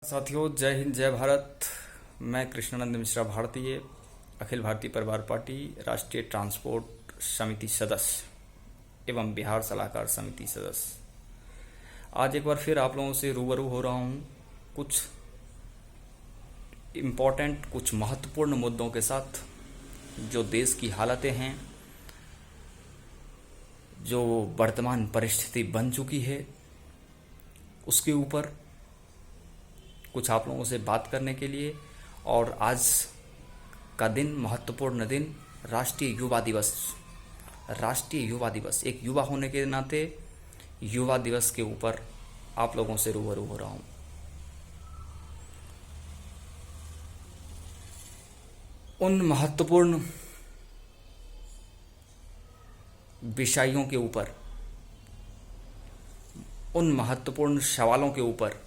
साथियों, जय हिंद जय भारत। मैं कृष्णानंद मिश्रा भारतीय अखिल भारतीय परिवार पार्टी राष्ट्रीय ट्रांसपोर्ट समिति सदस्य एवं बिहार सलाहकार समिति सदस्य आज एक बार फिर आप लोगों से रूबरू हो रहा हूं कुछ इम्पोर्टेंट, कुछ महत्वपूर्ण मुद्दों के साथ। जो देश की हालतें हैं, जो वर्तमान परिस्थिति बन चुकी है, उसके ऊपर कुछ आप लोगों से बात करने के लिए। और आज का दिन महत्वपूर्ण दिन, राष्ट्रीय युवा दिवस। राष्ट्रीय युवा दिवस, एक युवा होने के नाते युवा दिवस के ऊपर आप लोगों से रूबरू हो रहा हूं। उन महत्वपूर्ण विषयों के ऊपर, उन महत्वपूर्ण सवालों के ऊपर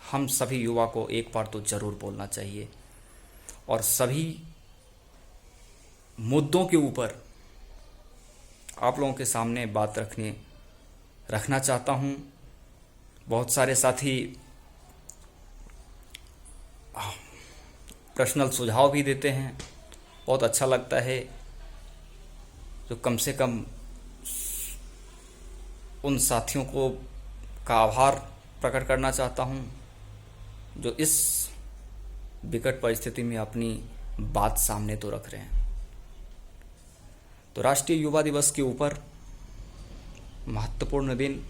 हम सभी युवा को एक बार तो जरूर बोलना चाहिए। और सभी मुद्दों के ऊपर आप लोगों के सामने बात रखना चाहता हूं। बहुत सारे साथी पर्सनल सुझाव भी देते हैं, बहुत अच्छा लगता है। जो कम से कम उन साथियों को का आभार प्रकट करना चाहता हूं जो इस विकट परिस्थिति में अपनी बात सामने तो रख रहे हैं। तो राष्ट्रीय युवा दिवस के ऊपर महत्वपूर्ण दिन,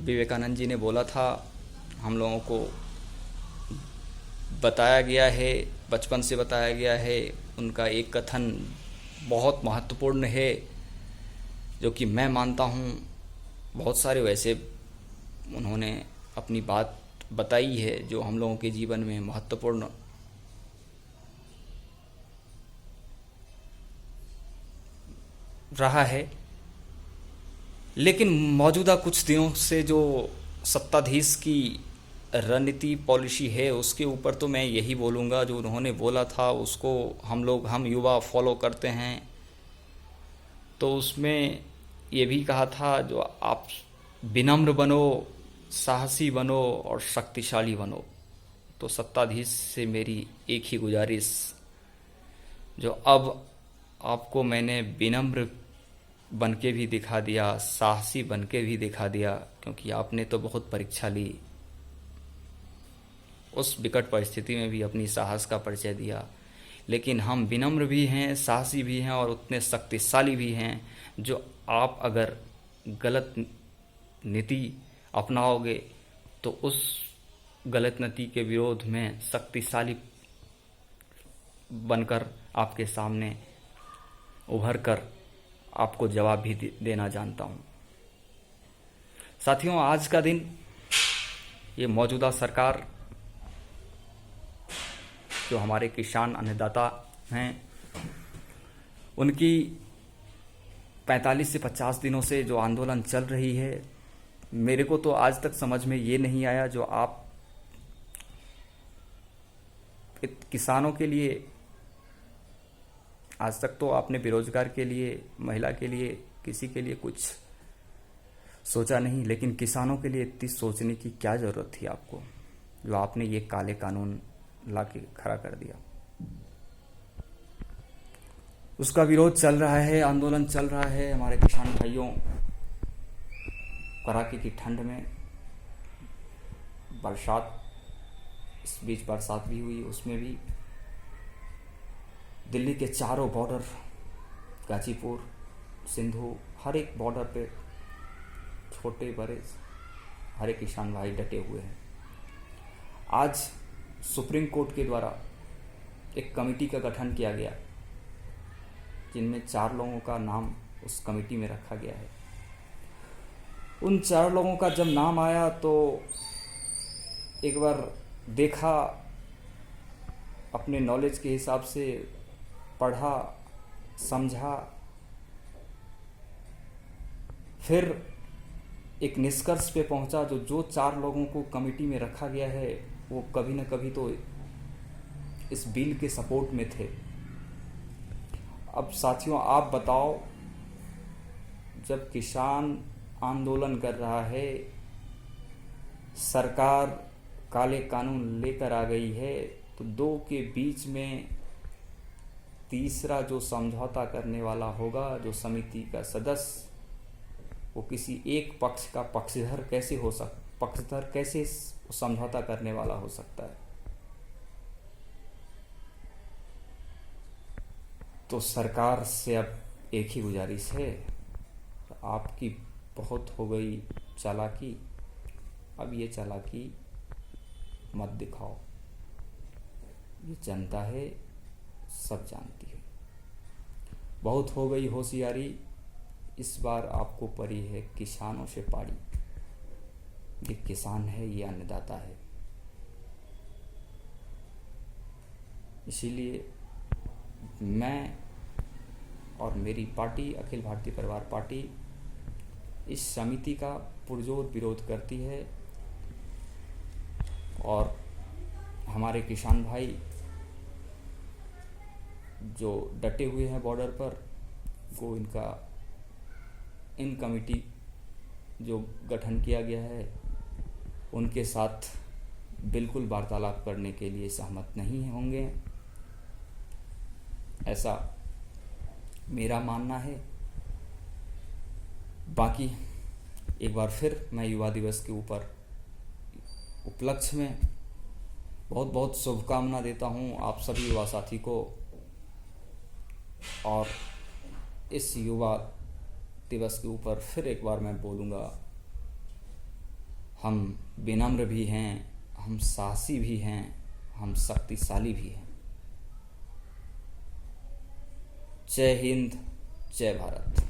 विवेकानंद जी ने बोला था, हम लोगों को बताया गया है, बचपन से बताया गया है। उनका एक कथन बहुत महत्वपूर्ण है जो कि मैं मानता हूँ। बहुत सारे वैसे उन्होंने अपनी बात बताई है जो हम लोगों के जीवन में महत्वपूर्ण रहा है। लेकिन मौजूदा कुछ दिनों से जो सत्ताधीश की रणनीति पॉलिसी है, उसके ऊपर तो मैं यही बोलूँगा, जो उन्होंने बोला था उसको हम युवा फॉलो करते हैं। तो उसमें ये भी कहा था, जो आप विनम्र बनो, साहसी बनो और शक्तिशाली बनो। तो सत्ताधीश से मेरी एक ही गुजारिश, जो अब आपको मैंने विनम्र बन के भी दिखा दिया, साहसी बन के भी दिखा दिया, क्योंकि आपने तो बहुत परीक्षा ली, उस विकट परिस्थिति में भी अपनी साहस का परिचय दिया। लेकिन हम विनम्र भी हैं, साहसी भी हैं और उतने शक्तिशाली भी हैं, जो आप अगर गलत नीति अपनाओगे तो उस गलत नीति के विरोध में शक्तिशाली बनकर आपके सामने उभर कर आपको जवाब भी देना जानता हूँ। साथियों, आज का दिन, ये मौजूदा सरकार, जो हमारे किसान अन्नदाता हैं, उनकी 45 से 50 दिनों से जो आंदोलन चल रही है, मेरे को तो आज तक समझ में ये नहीं आया। जो आप किसानों के लिए, आज तक तो आपने बेरोजगार के लिए, महिला के लिए, किसी के लिए कुछ सोचा नहीं, लेकिन किसानों के लिए इतनी सोचने की क्या ज़रूरत थी आपको, जो आपने ये काले कानून ला के खड़ा कर दिया। उसका विरोध चल रहा है, आंदोलन चल रहा है। हमारे किसान भाइयों, कड़ाके की ठंड में, बरसात, इस बीच बरसात भी हुई, उसमें भी दिल्ली के चारों बॉर्डर, गाजीपुर, सिंधु, हर एक बॉर्डर पे छोटे बड़े हर एक किसान भाई डटे हुए हैं। आज सुप्रीम कोर्ट के द्वारा एक कमेटी का गठन किया गया, जिनमें 4 लोगों का नाम उस कमेटी में रखा गया है। उन 4 लोगों का जब नाम आया तो एक बार देखा, अपने नॉलेज के हिसाब से पढ़ा, समझा, फिर एक निष्कर्ष पे पहुंचा, जो 4 लोगों को कमेटी में रखा गया है, वो कभी न कभी तो इस बिल के सपोर्ट में थे। अब साथियों, आप बताओ, जब किसान आंदोलन कर रहा है, सरकार काले कानून लेकर आ गई है, तो दो के बीच में तीसरा जो समझौता करने वाला होगा, जो समिति का सदस्य, वो किसी एक पक्ष का पक्षधर कैसे समझौता करने वाला हो सकता है। तो सरकार से अब एक ही गुजारिश है, आपकी बहुत हो गई चालाकी, अब ये चालाकी मत दिखाओ। ये जनता है, सब जानती है। बहुत हो गई होशियारी, इस बार आपको पड़ी है किसानों से पाड़ी। ये किसान है, ये अन्नदाता है। इसीलिए मैं और मेरी पार्टी, अखिल भारतीय परिवार पार्टी, इस समिति का पुरजोर विरोध करती है। और हमारे किसान भाई जो डटे हुए हैं बॉर्डर पर, वो इन कमेटी जो गठन किया गया है, उनके साथ बिल्कुल वार्तालाप करने के लिए सहमत नहीं होंगे, ऐसा मेरा मानना है। बाकी एक बार फिर मैं युवा दिवस के उपलक्ष्य में बहुत बहुत शुभकामना देता हूँ आप सभी युवा साथी को। और इस युवा दिवस के ऊपर फिर एक बार मैं बोलूँगा, हम विनम्र भी हैं, हम साहसी भी हैं, हम शक्तिशाली भी हैं। जय हिंद, जय भारत।